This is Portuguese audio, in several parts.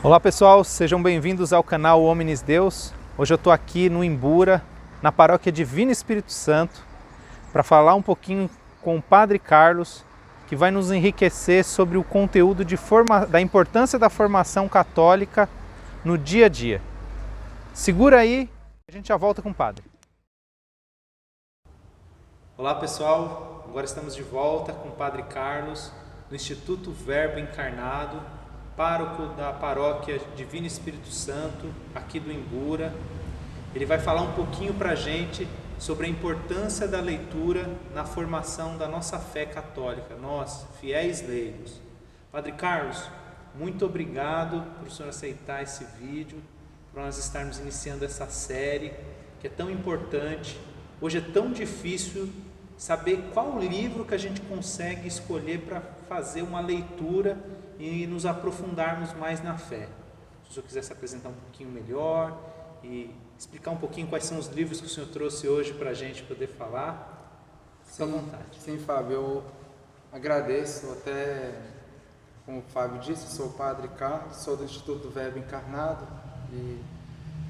Olá pessoal, sejam bem-vindos ao canal Hominis Deus. Hoje eu estou aqui no Imbura, na paróquia Divino Espírito Santo, para falar um pouquinho com o Padre Carlos, que vai nos enriquecer sobre o conteúdo da importância da formação católica no dia a dia. Segura aí, a gente já volta com o Padre. Olá pessoal, agora estamos de volta com o Padre Carlos, do Instituto Verbo Encarnado, pároco da paróquia Divino Espírito Santo, aqui do Imbura. Ele vai falar um pouquinho para a gente sobre a importância da leitura na formação da nossa fé católica, nós, fiéis leigos. Padre Carlos, muito obrigado por o senhor aceitar esse vídeo, por nós estarmos iniciando essa série que é tão importante. Hoje é tão difícil saber qual livro que a gente consegue escolher para fazer uma leitura e nos aprofundarmos mais na fé. Se o senhor quiser se apresentar um pouquinho melhor e explicar um pouquinho quais são os livros que o senhor trouxe hoje para a gente poder falar, fique à vontade. Sim, Fábio, eu agradeço, até como o Fábio disse, sou o Padre Carlos, sou do Instituto Verbo Encarnado e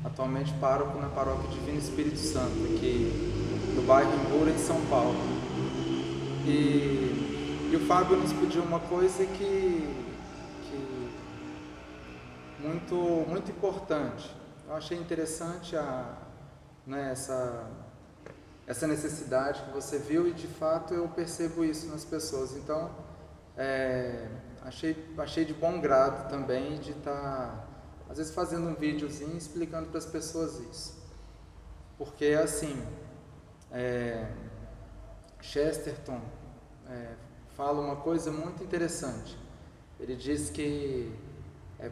atualmente pároco na paróquia Divino Espírito Santo, aqui no bairro Imbura, em São Paulo. E o Fábio nos pediu uma coisa que muito importante. Eu achei interessante essa necessidade que você viu e de fato eu percebo isso nas pessoas. Então, achei de bom grado também de estar, às vezes, fazendo um videozinho explicando para as pessoas isso. Porque assim, Chesterton fala uma coisa muito interessante. Ele diz que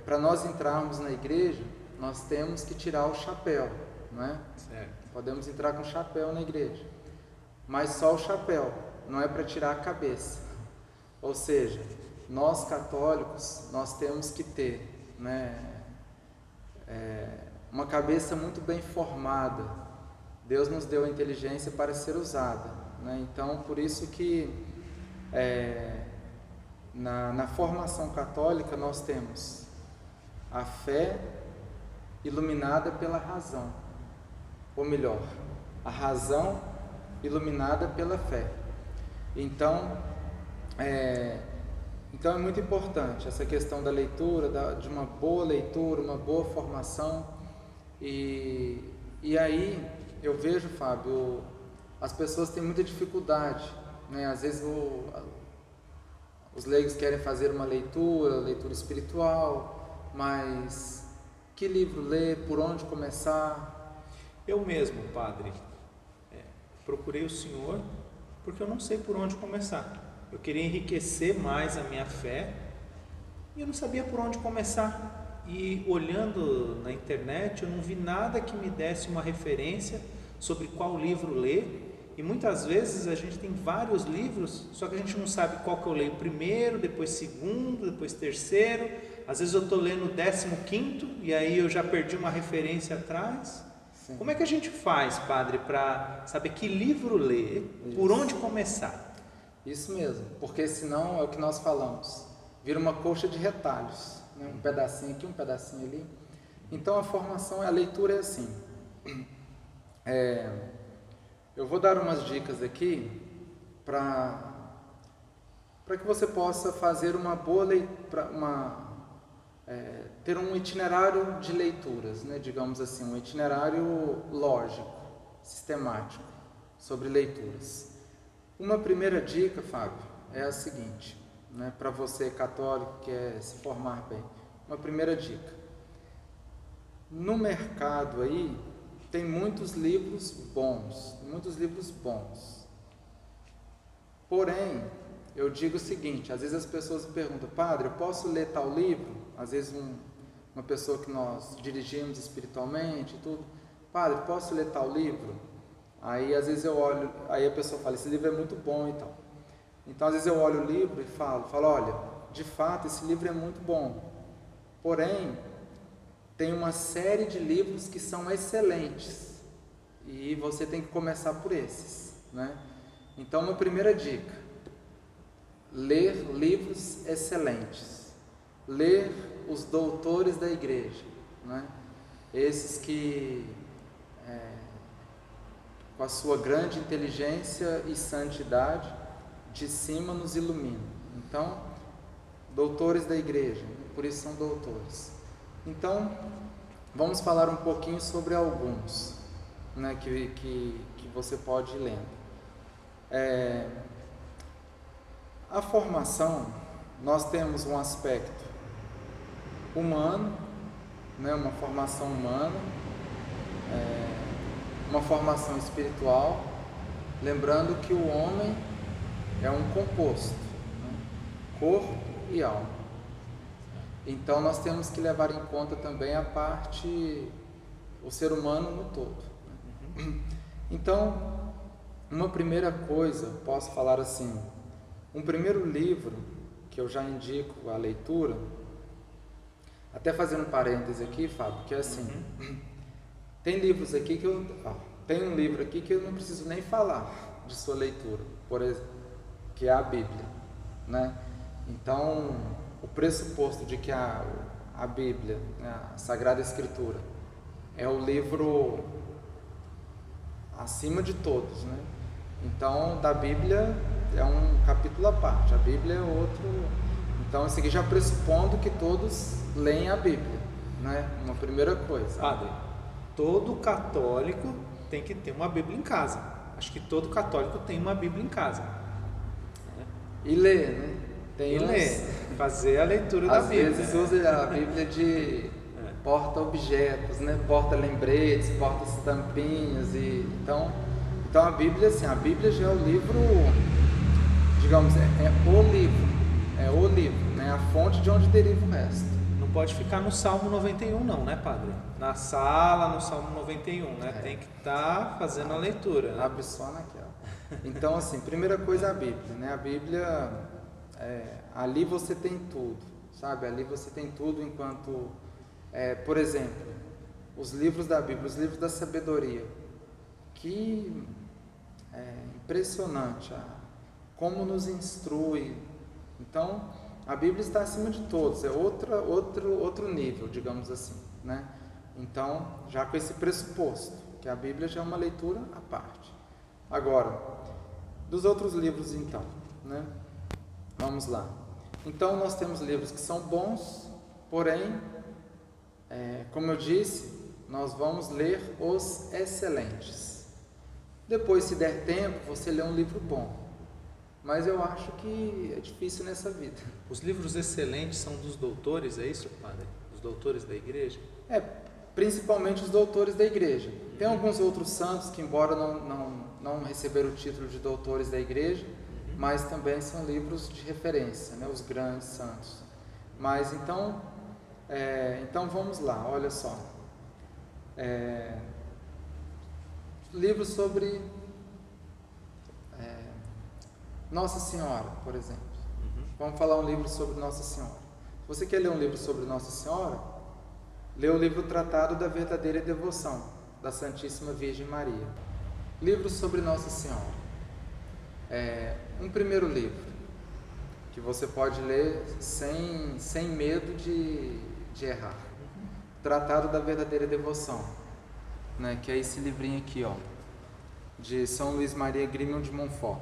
para nós entrarmos na igreja, nós temos que tirar o chapéu, não é? Certo. Podemos entrar com chapéu na igreja, mas só o chapéu, não é para tirar a cabeça. Ou seja, nós católicos, nós temos que ter, né, uma cabeça muito bem formada. Deus nos deu a inteligência para ser usada, né? Então, por isso que na formação católica nós temos a fé iluminada pela razão, ou melhor, a razão iluminada pela fé. Então é muito importante essa questão da leitura, de uma boa leitura, uma boa formação. E aí eu vejo, Fábio, as pessoas têm muita dificuldade, né? Às vezes os leigos querem fazer uma leitura espiritual, mas que livro ler, por onde começar? Eu mesmo, Padre, procurei o senhor porque eu não sei por onde começar. Eu queria enriquecer mais a minha fé e eu não sabia por onde começar. E olhando na internet, eu não vi nada que me desse uma referência sobre qual livro ler. E muitas vezes a gente tem vários livros, só que a gente não sabe qual que eu leio primeiro, depois segundo, depois terceiro. Às vezes eu estou lendo o 15º e aí eu já perdi uma referência atrás. Sim. Como é que a gente faz, Padre, para saber que livro ler, por onde começar? Isso mesmo, porque senão é o que nós falamos, vira uma coxa de retalhos, né? Um pedacinho aqui, um pedacinho ali. Então a leitura é assim. Eu vou dar umas dicas aqui para que você possa fazer uma boa leitura, ter um itinerário de leituras, né? Digamos assim, um itinerário lógico, sistemático sobre leituras. Uma primeira dica, Fábio, é a seguinte, né? Para você católico que quer se formar bem, uma primeira dica. No mercado aí tem muitos livros bons. Porém, eu digo o seguinte, às vezes as pessoas me perguntam, Padre, eu posso ler tal livro? Às vezes uma pessoa que nós dirigimos espiritualmente e tudo, Padre, posso ler tal livro? Aí às vezes eu olho, aí a pessoa fala, esse livro é muito bom e tal. Então às vezes eu olho o livro e falo, olha, de fato esse livro é muito bom, porém tem uma série de livros que são excelentes e você tem que começar por esses, né? Então uma primeira dica, ler livros excelentes, ler os doutores da igreja, né? Esses que, com a sua grande inteligência e santidade, de cima nos iluminam. Então, doutores da igreja, por isso são doutores. Então, vamos falar um pouquinho sobre alguns, né, que você pode ir lendo. A formação, nós temos um aspecto humano, né, uma formação humana, uma formação espiritual, lembrando que o homem é um composto, né, corpo e alma. Então nós temos que levar em conta também a parte, o ser humano no todo. Então, uma primeira coisa, posso falar assim, um primeiro livro que eu já indico a leitura, até fazendo um parêntese aqui, Fábio, que é assim, tem livros aqui que tem um livro aqui que eu não preciso nem falar de sua leitura, por exemplo, que é a Bíblia, né? Então, o pressuposto de que a Bíblia, a Sagrada Escritura, é o livro acima de todos, né? Então, da Bíblia é um capítulo à parte, a Bíblia é outro. Então, isso aqui já pressupondo que todos leem a Bíblia, né? Uma primeira coisa. Padre, todo católico tem que ter uma Bíblia em casa. Acho que todo católico tem uma Bíblia em casa. E lê, né? Tem fazer a leitura da Bíblia. Às vezes usa a Bíblia de porta-objetos, né? Porta-lembretes, porta-estampinhas. Então a Bíblia, assim, a Bíblia já é o livro, digamos, é o livro, né? A fonte de onde deriva o resto. Não pode ficar no Salmo 91 não, né, Padre? Na sala, no Salmo 91, né? Tem que estar fazendo a leitura, né? Abre só naquela. Então, assim, primeira coisa é a Bíblia, né? A Bíblia, ali você tem tudo, sabe? Ali você tem tudo enquanto, por exemplo, os livros da Bíblia, os livros da sabedoria, que impressionante, como nos instrui. Então, a Bíblia está acima de todos, é outro nível, digamos assim, né? Então, já com esse pressuposto, que a Bíblia já é uma leitura à parte. Agora, dos outros livros então, né? Vamos lá. Então, nós temos livros que são bons, porém, como eu disse, nós vamos ler os excelentes. Depois, se der tempo, você lê um livro bom. Mas eu acho que é difícil nessa vida. Os livros excelentes são dos doutores, é isso, Padre? Os doutores da igreja? Principalmente os doutores da igreja. Tem alguns outros santos que, embora não receberam o título de doutores da igreja, mas também são livros de referência, né? Os grandes santos. Mas então vamos lá, olha só. Livros sobre Nossa Senhora, por exemplo. Vamos falar um livro sobre Nossa Senhora. Se você quer ler um livro sobre Nossa Senhora, lê o livro Tratado da Verdadeira Devoção, da Santíssima Virgem Maria. Livros sobre Nossa Senhora. Um primeiro livro que você pode ler sem medo de errar. Tratado da Verdadeira Devoção, né? Que é esse livrinho aqui, de São Luís Maria Grignion de Montfort.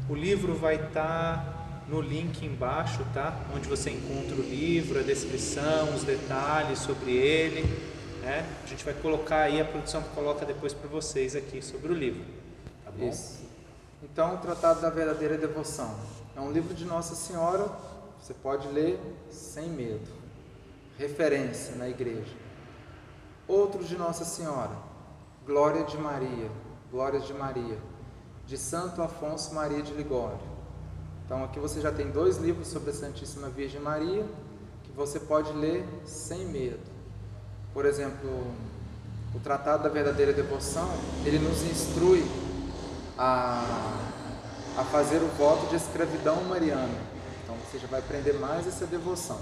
O livro vai estar no link embaixo, tá? Onde você encontra o livro, a descrição, os detalhes sobre ele, né? A gente vai colocar aí, a produção coloca depois para vocês aqui sobre o livro, tá bom? Isso. Então, o Tratado da Verdadeira Devoção é um livro de Nossa Senhora, você pode ler sem medo, referência na igreja. Outro de Nossa Senhora, Glórias de Maria, de Santo Afonso Maria de Ligório. Então aqui você já tem 2 livros sobre a Santíssima Virgem Maria, que você pode ler sem medo. Por exemplo, o Tratado da Verdadeira Devoção, ele nos instrui a fazer o voto de escravidão mariana. Então você já vai aprender mais essa devoção.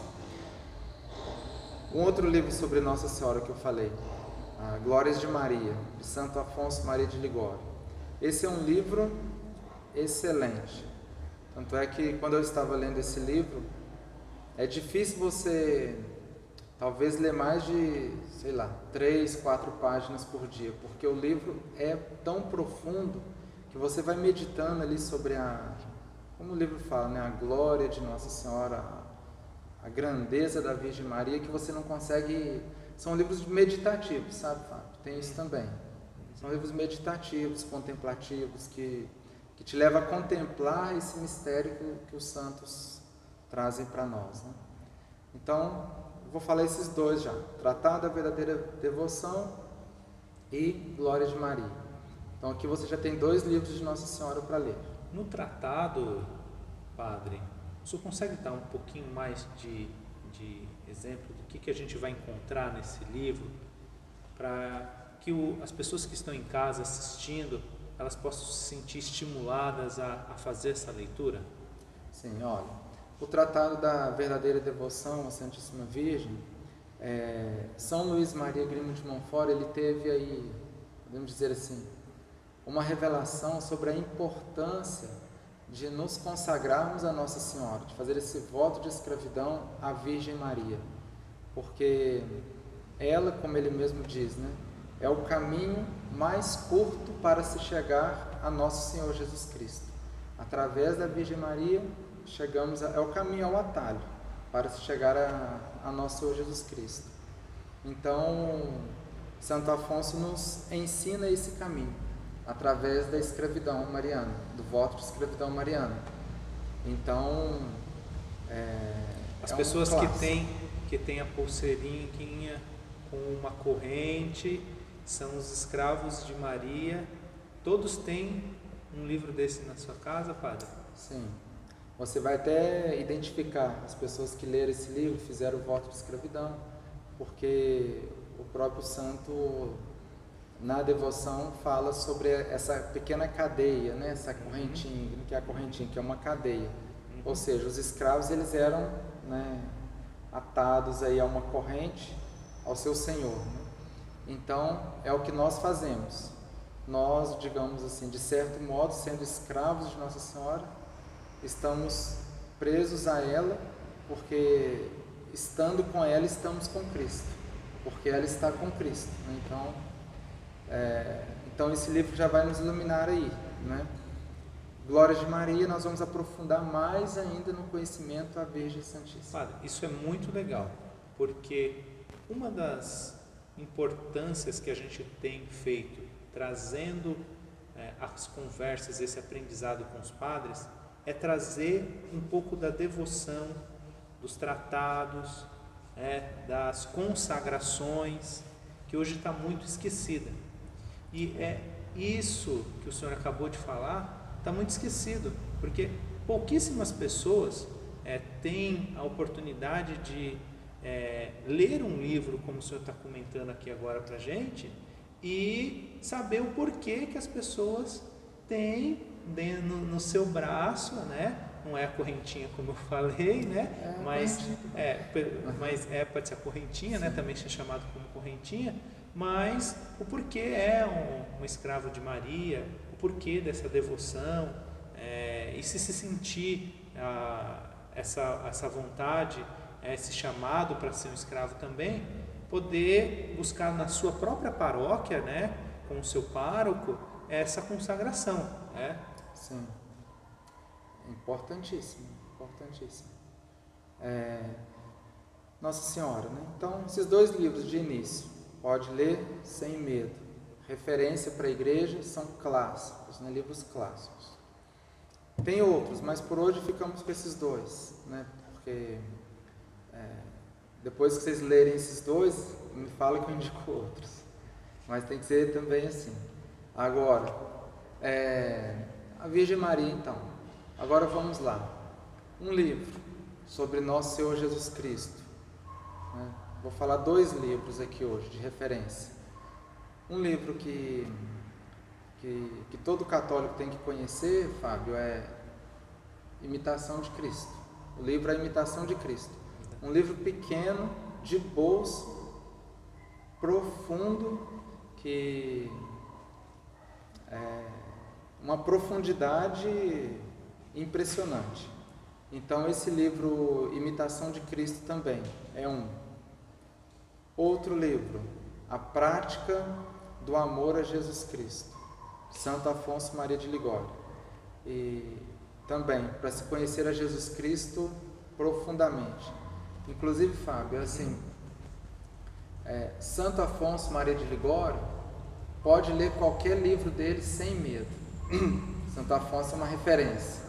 Um outro livro sobre Nossa Senhora que eu falei, Glórias de Maria, de Santo Afonso Maria de Ligório. Esse é um livro excelente. Tanto é que quando eu estava lendo esse livro, é difícil você talvez ler mais de, sei lá, 3, 4 páginas por dia, porque o livro é tão profundo que você vai meditando ali sobre como o livro fala, né, a glória de Nossa Senhora, a grandeza da Virgem Maria, que você não consegue... São livros meditativos, sabe, Fábio? Tem isso também. São livros meditativos, contemplativos, que te levam a contemplar esse mistério que os santos trazem para nós, né? Então, eu vou falar esses dois já. Tratado da Verdadeira Devoção e Glória de Maria. Então, aqui você já tem 2 livros de Nossa Senhora para ler. No tratado, padre, o senhor consegue dar um pouquinho mais de exemplo do que a gente vai encontrar nesse livro, para que as pessoas que estão em casa assistindo, elas possam se sentir estimuladas a fazer essa leitura? Sim, olha, o Tratado da Verdadeira Devoção à Santíssima Virgem, São Luís Maria Grima de Montfort, ele teve aí, podemos dizer assim, uma revelação sobre a importância de nos consagrarmos a Nossa Senhora, de fazer esse voto de escravidão à Virgem Maria, porque ela, como ele mesmo diz, né, é o caminho mais curto para se chegar a Nosso Senhor Jesus Cristo. Através da Virgem Maria, é o caminho, é o atalho para se chegar a Nosso Senhor Jesus Cristo. Então, Santo Afonso nos ensina esse caminho, através da escravidão mariana, do voto de escravidão mariana. Então, as pessoas que têm a pulseirinha com uma corrente são os escravos de Maria. Todos têm um livro desse na sua casa, padre? Sim. Você vai até identificar as pessoas que leram esse livro, fizeram o voto de escravidão, porque o próprio santo, na devoção, fala sobre essa pequena cadeia, né? Essa correntinha, que é a correntinha, que é uma cadeia. Ou seja, os escravos, eles eram, né, atados aí a uma corrente, ao seu senhor, né? Então, é o que nós fazemos. Nós, digamos assim, de certo modo, sendo escravos de Nossa Senhora, estamos presos a ela, porque estando com ela, estamos com Cristo, porque ela está com Cristo, né? Então esse livro já vai nos iluminar aí, né? Glória de Maria, nós vamos aprofundar mais ainda no conhecimento à Virgem Santíssima. Padre, isso é muito legal, porque uma das importâncias que a gente tem feito, trazendo as conversas, esse aprendizado com os padres, é trazer um pouco da devoção, dos tratados, das consagrações, que hoje está muito esquecida. E é isso que o senhor acabou de falar, está muito esquecido, porque pouquíssimas pessoas têm a oportunidade de ler um livro, como o senhor está comentando aqui agora para a gente, e saber o porquê que as pessoas têm no seu braço, né? Não é a correntinha como eu falei, né? Mas pode ser a correntinha, né? Também é chamado como correntinha, mas o porquê é um escravo de Maria, o porquê dessa devoção, e se sentir essa vontade, esse chamado para ser um escravo também, poder buscar na sua própria paróquia, né? Com o seu pároco, essa consagração, né? Sim, importantíssimo, importantíssimo. Nossa Senhora, né? Então, esses 2 livros de início, pode ler sem medo. Referência para a igreja, são clássicos, né? Livros clássicos. Tem outros, mas por hoje ficamos com esses 2, né? Porque depois que vocês lerem esses 2, me fala que eu indico outros. Mas tem que ser também assim. Agora, a Virgem Maria, então. Agora vamos lá. Um livro sobre Nosso Senhor Jesus Cristo, né? Vou falar 2 livros aqui hoje, de referência. Um livro que todo católico tem que conhecer, Fábio, é Imitação de Cristo. O livro é Imitação de Cristo. Um livro pequeno, de bolso, profundo, que uma profundidade impressionante. Então esse livro Imitação de Cristo também é um. Outro livro, A Prática do Amor a Jesus Cristo, Santo Afonso Maria de Ligório. E também, para se conhecer a Jesus Cristo profundamente. Inclusive, Fábio, assim, Santo Afonso Maria de Ligório, pode ler qualquer livro dele sem medo. Santo Afonso é uma referência.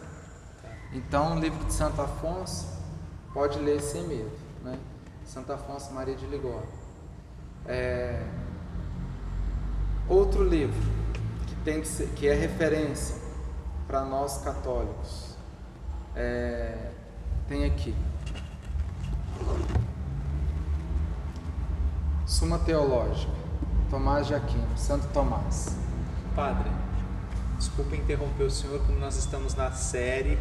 Então, o livro de Santo Afonso pode ler sem medo, né? Santo Afonso Maria de Ligório. Outro livro que é referência para nós católicos, tem aqui Suma Teológica, Tomás de Aquino, Santo Tomás. Padre, desculpa interromper o senhor, como nós estamos na série,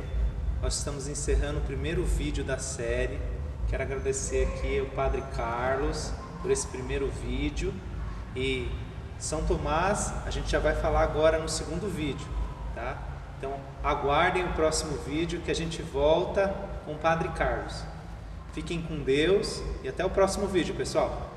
nós estamos encerrando o primeiro vídeo da série. Quero agradecer aqui ao Padre Carlos por esse primeiro vídeo, e São Tomás a gente já vai falar agora no segundo vídeo, tá? Então aguardem o próximo vídeo que a gente volta com o Padre Carlos. Fiquem com Deus e até o próximo vídeo, pessoal.